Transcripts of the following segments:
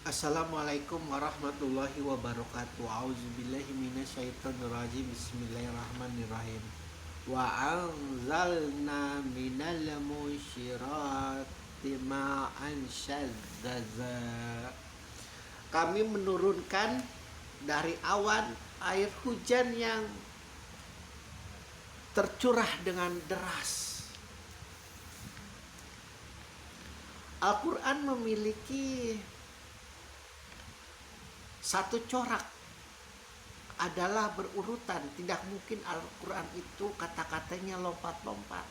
Assalamualaikum warahmatullahi wabarakatuh. A'udzubillahi minasyaitonirrajim. Bismillahirrahmanirrahim. Wa anzalna minal musyirati ma'an syadzaza. Kami menurunkan dari awan air hujan yang tercurah dengan deras. Al-Quran memiliki satu corak, adalah berurutan. Tidak mungkin Al-Quran itu kata-katanya lompat-lompat.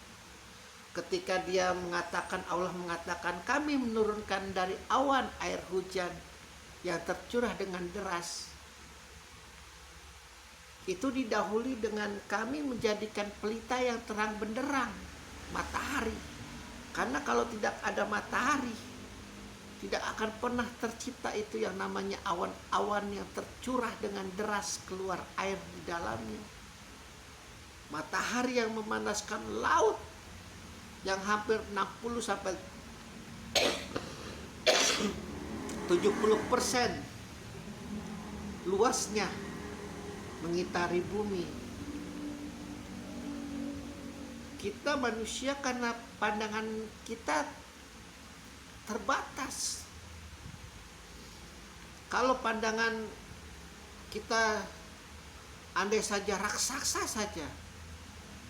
Ketika dia mengatakan, Allah mengatakan kami menurunkan dari awan air hujan yang tercurah dengan deras, itu didahului dengan kami menjadikan pelita yang terang benderang, matahari. Karena kalau tidak ada matahari, tidak akan pernah tercipta itu yang namanya awan-awan yang tercurah dengan deras keluar air di dalamnya. Matahari yang memanaskan laut yang hampir 60 sampai 70% luasnya mengitari bumi. Kita manusia karena pandangan kita terbatas. Kalau pandangan kita andai saja raksasa saja,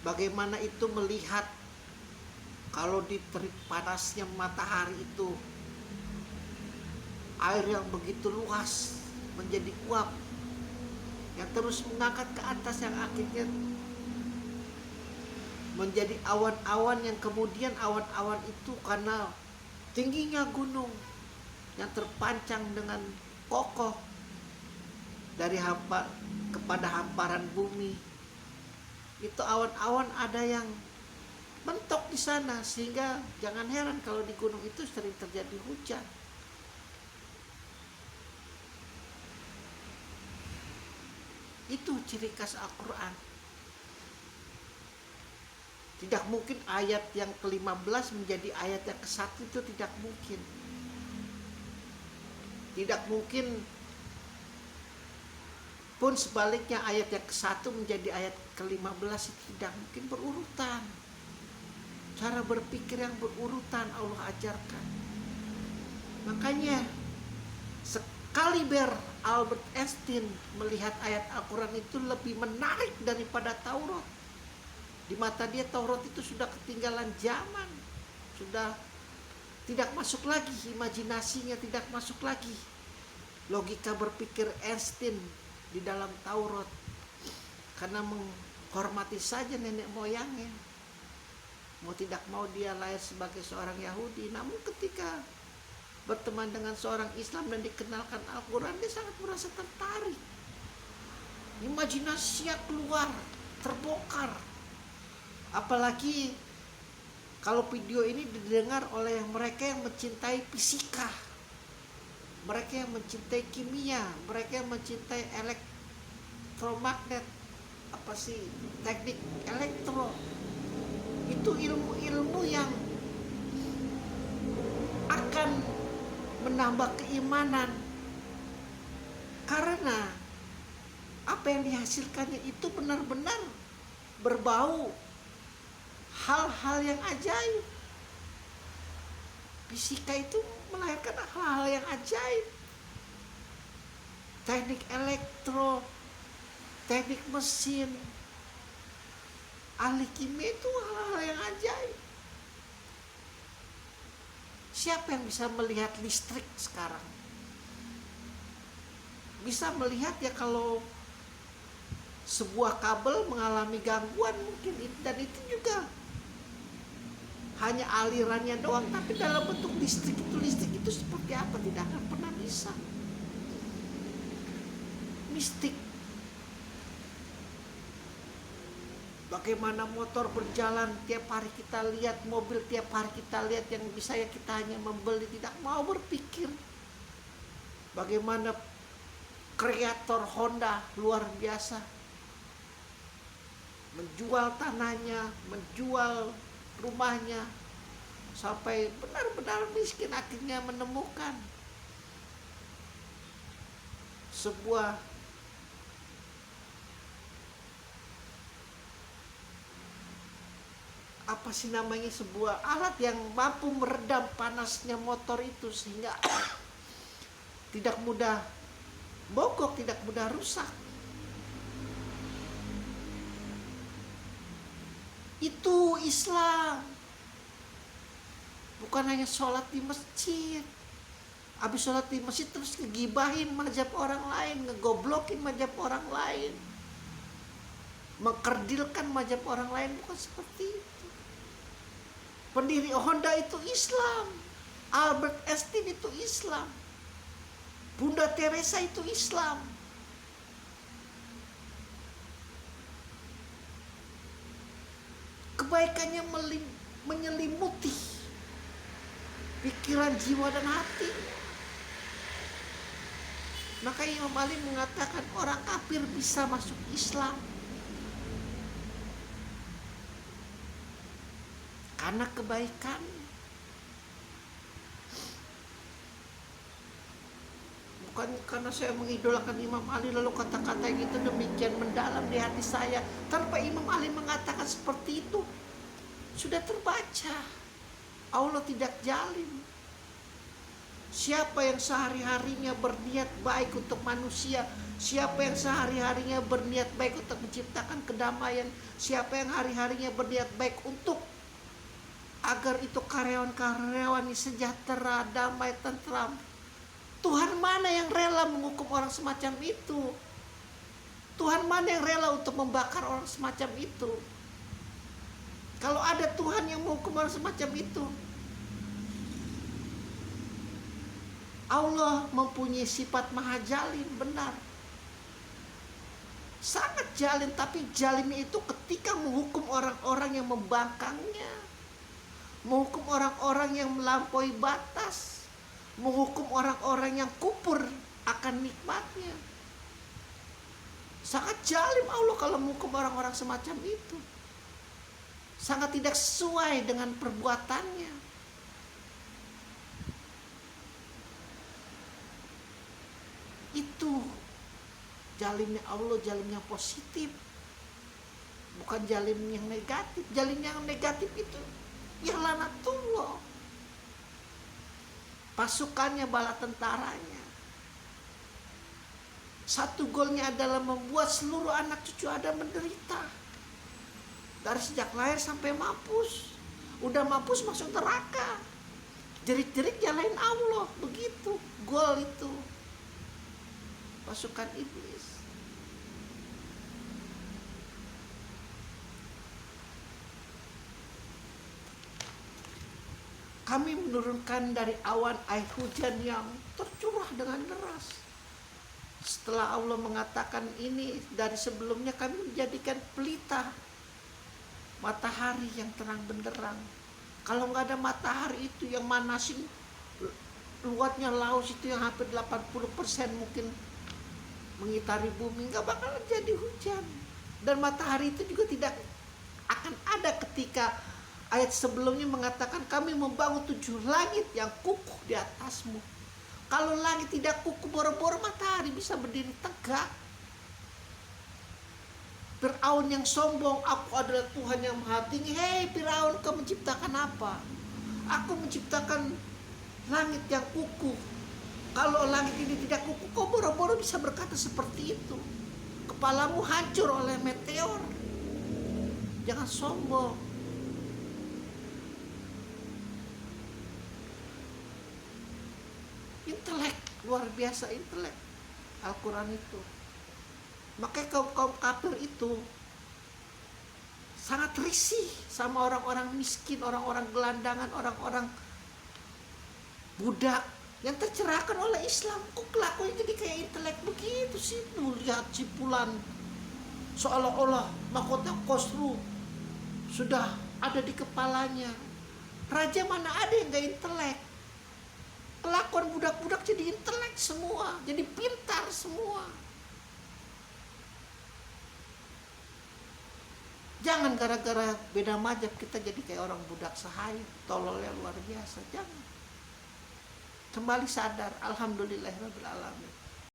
bagaimana itu melihat kalau di terik panasnya matahari itu air yang begitu luas menjadi uap yang terus mengangkat ke atas, yang akhirnya menjadi awan-awan, yang kemudian awan-awan itu karena tingginya gunung yang terpancang dengan kokoh dari kepada hamparan bumi, itu awan-awan ada yang mentok di sana, sehingga jangan heran kalau di gunung itu sering terjadi hujan. Itu ciri khas Al-Quran. Tidak mungkin ayat yang ke-15 menjadi ayat yang ke-1, itu tidak mungkin. Tidak mungkin pun sebaliknya ayat yang ke-1 menjadi ayat ke-15, itu tidak mungkin, berurutan. Cara berpikir yang berurutan Allah ajarkan. Makanya sekaliber Albert Einstein melihat ayat Al-Quran itu lebih menarik daripada Taurat. Di mata dia Taurat itu sudah ketinggalan zaman, sudah tidak masuk lagi, imajinasinya tidak masuk lagi, logika berpikir Einstein di dalam Taurat, karena menghormati saja nenek moyangnya. Mau tidak mau dia lahir sebagai seorang Yahudi, namun ketika berteman dengan seorang Islam dan dikenalkan Al-Quran, dia sangat merasa tertarik, imajinasinya keluar, terbongkar. Apalagi kalau video ini didengar oleh mereka yang mencintai fisika, mereka yang mencintai kimia, mereka yang mencintai elektromagnet, teknik elektro. Itu ilmu-ilmu yang akan menambah keimanan, karena apa yang dihasilkannya itu benar-benar berbau hal-hal yang ajaib. Fisika itu melahirkan hal-hal yang ajaib. Teknik elektro, teknik mesin, ahli kimia itu hal-hal yang ajaib. Siapa yang bisa melihat listrik sekarang? Bisa melihat ya kalau sebuah kabel mengalami gangguan mungkin, dan itu juga hanya alirannya doang, tapi dalam bentuk listrik itu seperti apa tidak akan pernah bisa. Mistik. Bagaimana motor berjalan tiap hari kita lihat, mobil tiap hari kita lihat, yang bisa ya kita hanya membeli, tidak mau berpikir. Bagaimana kreator Honda luar biasa, menjual tanahnya, menjual rumahnya, sampai benar-benar miskin, akhirnya menemukan sebuah apa sih namanya, sebuah alat yang mampu meredam panasnya motor itu sehingga tidak mudah mogok, tidak mudah rusak. Itu Islam. Bukan hanya sholat di masjid, habis sholat di masjid terus ngegibahin mazhab orang lain, ngegoblokin mazhab orang lain, mengkerdilkan mazhab orang lain. Bukan seperti itu. Pendiri Honda itu Islam, Albert Einstein itu Islam, Bunda Teresa itu Islam. Kebaikannya menyelimuti pikiran, jiwa, dan hati. Maka Imam Ali mengatakan orang kafir bisa masuk Islam karena kebaikan. Bukan karena saya mengidolakan Imam Ali lalu kata-kata yang itu demikian mendalam di hati saya. Tanpa Imam Ali mengatakan seperti itu, sudah terbaca. Allah tidak zalim. Siapa yang sehari-harinya berniat baik untuk manusia, siapa yang sehari-harinya berniat baik untuk menciptakan kedamaian, siapa yang hari-harinya berniat baik untuk agar itu karyawan-karyawan sejahtera, damai, tentram, Tuhan mana yang rela menghukum orang semacam itu? Tuhan mana yang rela untuk membakar orang semacam itu? Kalau ada Tuhan yang menghukum orang semacam itu, Allah mempunyai sifat maha jalim, benar. Sangat jalim, tapi jalimnya itu ketika menghukum orang-orang yang membangkangnya, menghukum orang-orang yang melampaui batas, menghukum orang-orang yang kufur akan nikmatnya. Sangat jalim Allah kalau menghukum orang-orang semacam itu. Sangat tidak sesuai dengan perbuatannya. Itu jalimnya Allah, jalim yang positif, bukan jalim yang negatif. Jalim yang negatif itu ya lanatullah, pasukannya, bala tentaranya. Satu golnya adalah membuat seluruh anak cucu Adam menderita. Dari sejak lahir sampai mampus. Udah mampus masuk neraka, jerit-jerit nyalain Allah. Begitu gol itu pasukan iblis. Kami menurunkan dari awan air hujan yang tercurah dengan deras. Setelah Allah mengatakan ini, dari sebelumnya kami menjadikan pelita matahari yang terang benderang. Kalau nggak ada matahari itu yang manasin luasnya laut itu yang hampir 80% mungkin mengitari bumi, nggak bakal jadi hujan. Dan matahari itu juga tidak akan ada ketika ayat sebelumnya mengatakan kami membangun 7 langit yang kukuh di atasmu. Kalau langit tidak kukuh, boro-boro matahari bisa berdiri tegak. Firaun yang sombong, aku adalah Tuhan yang maha tinggi. Hei Firaun, kau menciptakan apa? Aku menciptakan langit yang kukuh. Kalau langit ini tidak kukuh, kau boro-boro bisa berkata seperti itu. Kepalamu hancur oleh meteor. Jangan sombong. Intelek, luar biasa intelek Al-Quran itu. Makanya kaum kafir itu sangat risih sama orang-orang miskin, orang-orang gelandangan, orang-orang budak yang tercerahkan oleh Islam. Kok kelakuannya jadi kayak intelek begitu sih? Tuh lihat cipulan, seolah-olah mahkota Khosru sudah ada di kepalanya. Raja mana ada yang gak intelek? Kelakuan budak-budak jadi intelek semua, jadi pintar semua. Jangan gara-gara beda mazhab kita jadi kayak orang budak sahaya, tololnya luar biasa. Jangan. Kembali sadar, alhamdulillahirabbil alamin.